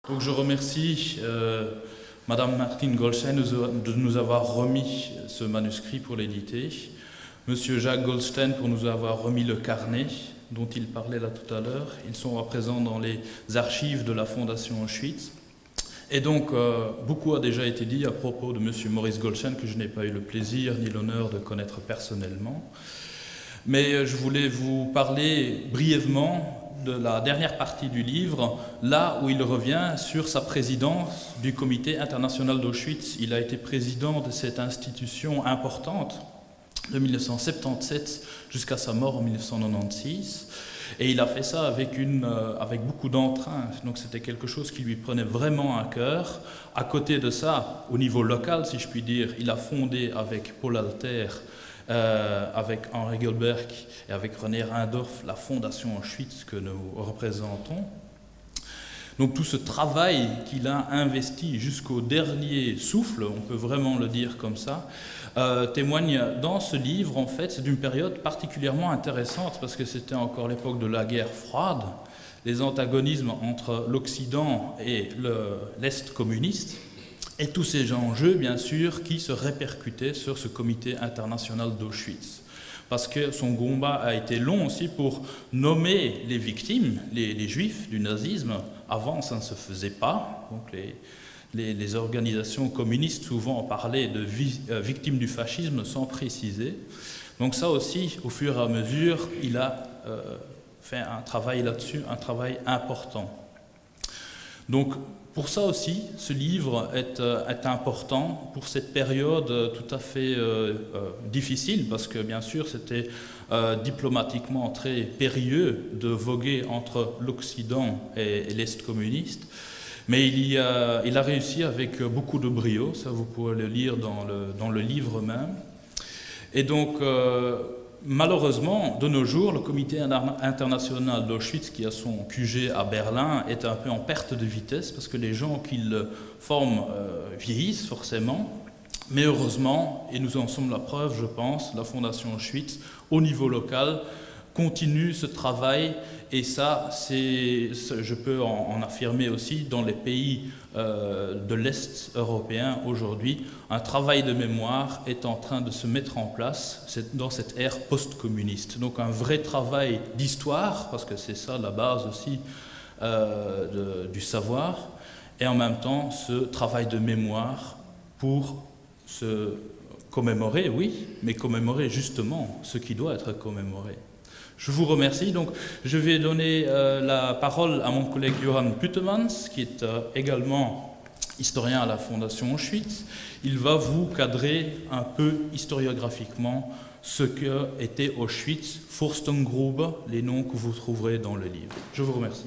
Donc je remercie Madame Martine Goldstein de nous avoir remis ce manuscrit pour l'éditer, Monsieur Jacques Goldstein pour nous avoir remis le carnet dont il parlait là tout à l'heure. Ils sont à présent dans les archives de la Fondation Auschwitz. Et donc, beaucoup a déjà été dit à propos de Monsieur Maurice Goldstein, que je n'ai pas eu le plaisir ni l'honneur de connaître personnellement. Mais je voulais vous parler brièvement de la dernière partie du livre, là où il revient sur sa présidence du Comité international d'Auschwitz. Il a été président de cette institution importante de 1977 jusqu'à sa mort en 1996. Et il a fait ça avec beaucoup d'entrain. Donc c'était quelque chose qui lui prenait vraiment à cœur. À côté de ça, au niveau local, si je puis dire, il a fondé avec Paul Alter, avec Henri Goldberg et avec René Rheindorf, la Fondation Auschwitz que nous représentons. Donc tout ce travail qu'il a investi jusqu'au dernier souffle, on peut vraiment le dire comme ça, témoigne dans ce livre. En fait, c'est d'une période particulièrement intéressante parce que c'était encore l'époque de la guerre froide, les antagonismes entre l'Occident et l'Est communiste, et tous ces enjeux, bien sûr, qui se répercutaient sur ce comité international d'Auschwitz. Parce que son combat a été long aussi pour nommer les victimes, les juifs du nazisme. Avant, ça ne se faisait pas. Donc les organisations communistes souvent parlaient de victimes du fascisme sans préciser. Donc ça aussi, au fur et à mesure, il a fait un travail là-dessus, un travail important. Donc pour ça aussi, ce livre est important pour cette période tout à fait difficile, parce que bien sûr c'était diplomatiquement très périlleux de voguer entre l'Occident et l'Est communiste. Mais il a réussi avec beaucoup de brio, ça vous pouvez le lire dans le livre même. Et donc, malheureusement, de nos jours, le Comité international d'Auschwitz, qui a son QG à Berlin, est un peu en perte de vitesse parce que les gens qu'il forme vieillissent forcément. Mais heureusement, et nous en sommes la preuve, je pense, la Fondation Auschwitz, au niveau local, continue ce travail. Et ça, je peux en affirmer aussi, dans les pays de l'Est européen aujourd'hui, un travail de mémoire est en train de se mettre en place dans cette ère post-communiste. Donc un vrai travail d'histoire, parce que c'est ça la base aussi du savoir, et en même temps ce travail de mémoire pour se commémorer, oui, mais commémorer justement ce qui doit être commémoré. Je vous remercie. Donc, je vais donner la parole à mon collègue Johan Puttemans, qui est également historien à la Fondation Auschwitz. Il va vous cadrer un peu historiographiquement ce qu'était Auschwitz, Fürstengrube, les noms que vous trouverez dans le livre. Je vous remercie.